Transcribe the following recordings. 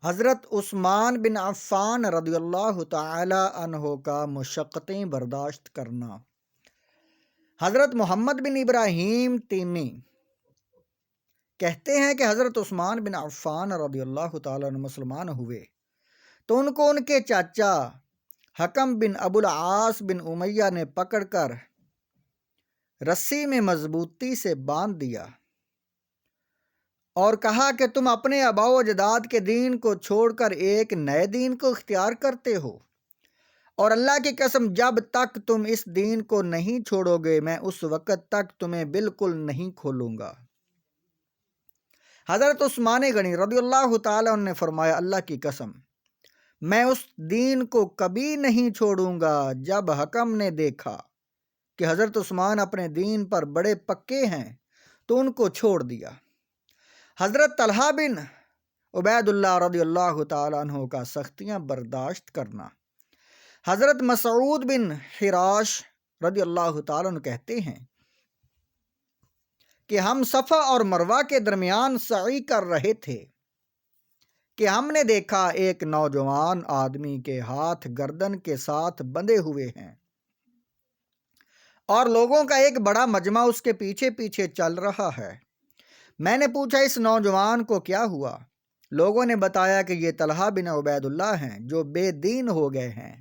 حضرت عثمان بن عفان رضی اللہ تعالی عنہ کا مشقتیں برداشت کرنا۔ حضرت محمد بن ابراہیم تیمی کہتے ہیں کہ حضرت عثمان بن عفان رضی اللہ تعالی عنہ مسلمان ہوئے تو ان کو ان کے چاچا حکم بن ابو العاص بن امیہ نے پکڑ کر رسی میں مضبوطی سے باندھ دیا اور کہا کہ تم اپنے آباء و اجداد کے دین کو چھوڑ کر ایک نئے دین کو اختیار کرتے ہو، اور اللہ کی قسم جب تک تم اس دین کو نہیں چھوڑو گے میں اس وقت تک تمہیں بالکل نہیں کھولوں گا۔ حضرت عثمان غنی رضی اللہ تعالیٰ عنہ نے فرمایا، اللہ کی قسم میں اس دین کو کبھی نہیں چھوڑوں گا۔ جب حکم نے دیکھا کہ حضرت عثمان اپنے دین پر بڑے پکے ہیں تو ان کو چھوڑ دیا۔ حضرت طلحہ بن عبید اللہ رضی اللہ تعالیٰ عنہ کا سختیاں برداشت کرنا۔ حضرت مسعود بن حراش رضی اللہ تعالیٰ عنہ کہتے ہیں کہ ہم صفا اور مروہ کے درمیان سعی کر رہے تھے کہ ہم نے دیکھا ایک نوجوان آدمی کے ہاتھ گردن کے ساتھ بندھے ہوئے ہیں اور لوگوں کا ایک بڑا مجمع اس کے پیچھے پیچھے چل رہا ہے۔ میں نے پوچھا اس نوجوان کو کیا ہوا؟ لوگوں نے بتایا کہ یہ طلحہ بن عبید اللہ ہیں جو بے دین ہو گئے ہیں،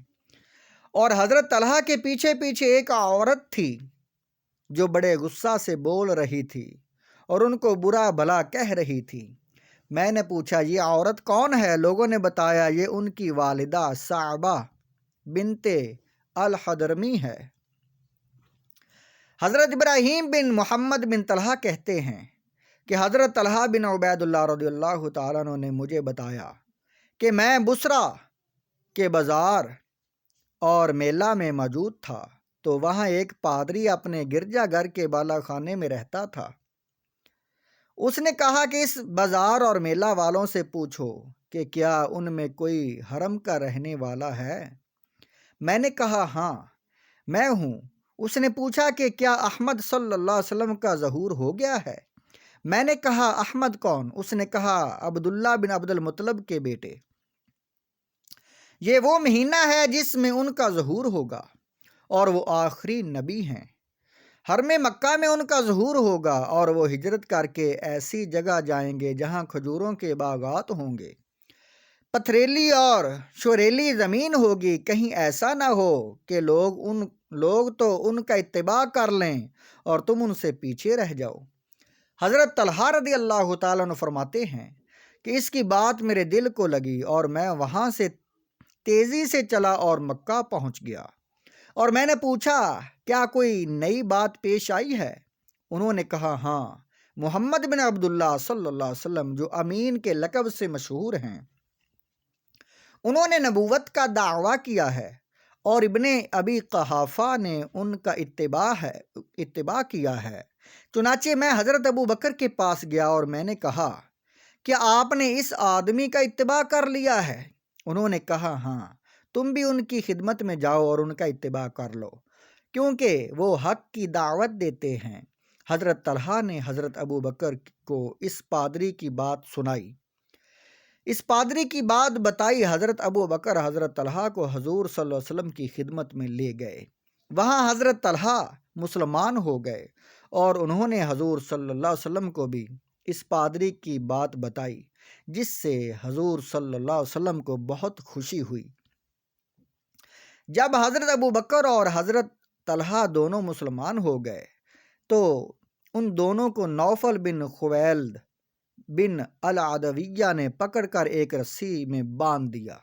اور حضرت طلحہ کے پیچھے پیچھے ایک عورت تھی جو بڑے غصہ سے بول رہی تھی اور ان کو برا بھلا کہہ رہی تھی۔ میں نے پوچھا یہ عورت کون ہے؟ لوگوں نے بتایا یہ ان کی والدہ صعبہ بنت الحضرمی ہے۔ حضرت ابراہیم بن محمد بن طلحہ کہتے ہیں کہ حضرت طلحہ بن عبید اللہ رضی اللہ تعالیٰ عنہ نے مجھے بتایا کہ میں بصرہ کے بازار اور میلہ میں موجود تھا تو وہاں ایک پادری اپنے گرجا گھر کے بالا خانے میں رہتا تھا۔ اس نے کہا کہ اس بازار اور میلہ والوں سے پوچھو کہ کیا ان میں کوئی حرم کا رہنے والا ہے؟ میں نے کہا ہاں میں ہوں۔ اس نے پوچھا کہ کیا احمد صلی اللہ علیہ وسلم کا ظہور ہو گیا ہے؟ میں نے کہا احمد کون؟ اس نے کہا عبداللہ بن عبد المطلب کے بیٹے۔ یہ وہ مہینہ ہے جس میں ان کا ظہور ہوگا اور وہ آخری نبی ہیں۔ حرم مکہ میں ان کا ظہور ہوگا اور وہ ہجرت کر کے ایسی جگہ جائیں گے جہاں کھجوروں کے باغات ہوں گے، پتھریلی اور شوریلی زمین ہوگی۔ کہیں ایسا نہ ہو کہ لوگ تو ان کا اتباع کر لیں اور تم ان سے پیچھے رہ جاؤ۔ حضرت طلحہ رضی اللہ تعالیٰ عنہ فرماتے ہیں کہ اس کی بات میرے دل کو لگی اور میں وہاں سے تیزی سے چلا اور مکہ پہنچ گیا، اور میں نے پوچھا کیا کوئی نئی بات پیش آئی ہے؟ انہوں نے کہا ہاں، محمد بن عبداللہ صلی اللہ علیہ وسلم جو امین کے لقب سے مشہور ہیں، انہوں نے نبوت کا دعویٰ کیا ہے اور ابن ابی قحافہ نے ان کا اتباع کیا ہے۔ چنانچہ میں حضرت ابو بکر کے پاس گیا اور میں نے کہا کہ آپ نے اس آدمی کا اتباع کر لیا ہے؟ انہوں نے کہا ہاں، تم بھی ان کی خدمت میں جاؤ اور ان کا اتباع کر لو کیونکہ وہ حق کی دعوت دیتے ہیں۔ حضرت طلحہ نے حضرت ابو بکر کو اس پادری کی بات سنائی، اس پادری کی بات بتائی۔ حضرت ابو بکر حضرت طلحہ کو حضور صلی اللہ علیہ وسلم کی خدمت میں لے گئے۔ وہاں حضرت طلحہ مسلمان ہو گئے اور انہوں نے حضور صلی اللہ علیہ وسلم کو بھی اس پادری کی بات بتائی، جس سے حضور صلی اللہ علیہ وسلم کو بہت خوشی ہوئی۔ جب حضرت ابو بکر اور حضرت طلحہ دونوں مسلمان ہو گئے تو ان دونوں کو نوفل بن خویلد بن العدویہ نے پکڑ کر ایک رسی میں باندھ دیا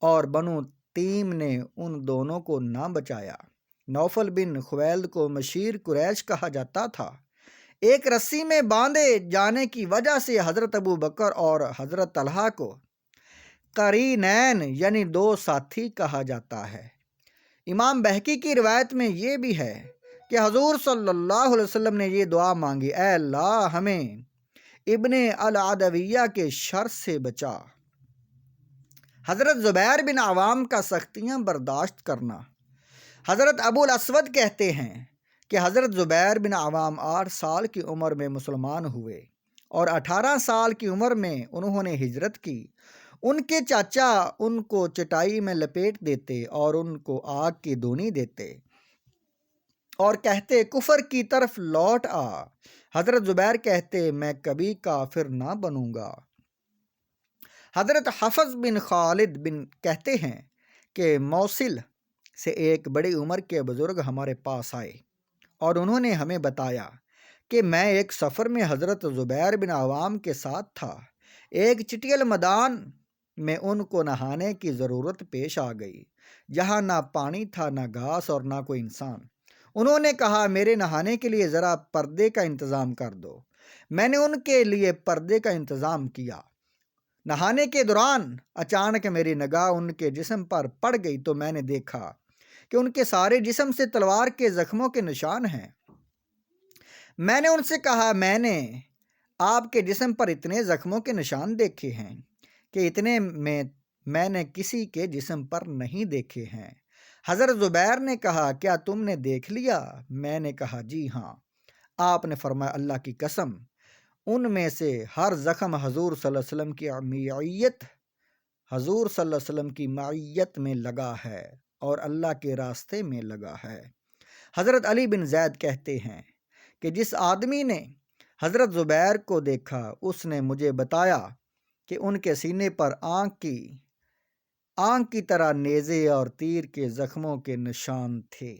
اور بنو تیم نے ان دونوں کو نہ بچایا۔ نوفل بن خویلد کو مشیر قریش کہا جاتا تھا۔ ایک رسی میں باندھے جانے کی وجہ سے حضرت ابو بکر اور حضرت طلحہ کو قرینین یعنی دو ساتھی کہا جاتا ہے۔ امام بہقی کی روایت میں یہ بھی ہے کہ حضور صلی اللہ علیہ وسلم نے یہ دعا مانگی، اے اللہ ہمیں ابن العدویہ کے شر سے بچا۔ حضرت زبیر بن عوام کا سختیاں برداشت کرنا۔ حضرت ابو الاسود کہتے ہیں کہ حضرت زبیر بن عوام 8 سال کی عمر میں مسلمان ہوئے اور 18 سال کی عمر میں انہوں نے ہجرت کی۔ ان کے چاچا ان کو چٹائی میں لپیٹ دیتے اور ان کو آگ کی دھونی دیتے اور کہتے کفر کی طرف لوٹ آ۔ حضرت زبیر کہتے میں کبھی کافر نہ بنوں گا۔ حضرت حفص بن خالد بن کہتے ہیں کہ موصل سے ایک بڑی عمر کے بزرگ ہمارے پاس آئے اور انہوں نے ہمیں بتایا کہ میں ایک سفر میں حضرت زبیر بن عوام کے ساتھ تھا۔ ایک چٹیل میدان میں ان کو نہانے کی ضرورت پیش آ گئی، جہاں نہ پانی تھا، نہ گھاس اور نہ کوئی انسان۔ انہوں نے کہا میرے نہانے کے لیے ذرا پردے کا انتظام کر دو۔ میں نے ان کے لیے پردے کا انتظام کیا۔ نہانے کے دوران اچانک میری نگاہ ان کے جسم پر پڑ گئی تو میں نے دیکھا کہ ان کے سارے جسم سے تلوار کے زخموں کے نشان ہیں۔ میں نے ان سے کہا میں نے آپ کے جسم پر اتنے زخموں کے نشان دیکھے ہیں کہ اتنے میں نے کسی کے جسم پر نہیں دیکھے ہیں۔ حضرت زبیر نے کہا کیا تم نے دیکھ لیا؟ میں نے کہا جی ہاں۔ آپ نے فرمایا اللہ کی قسم، ان میں سے ہر زخم حضور صلی اللہ علیہ وسلم کی معیت میں لگا ہے اور اللہ کے راستے میں لگا ہے۔ حضرت علی بن زید کہتے ہیں کہ جس آدمی نے حضرت زبیر کو دیکھا اس نے مجھے بتایا کہ ان کے سینے پر آنکھ کی طرح نیزے اور تیر کے زخموں کے نشان تھے۔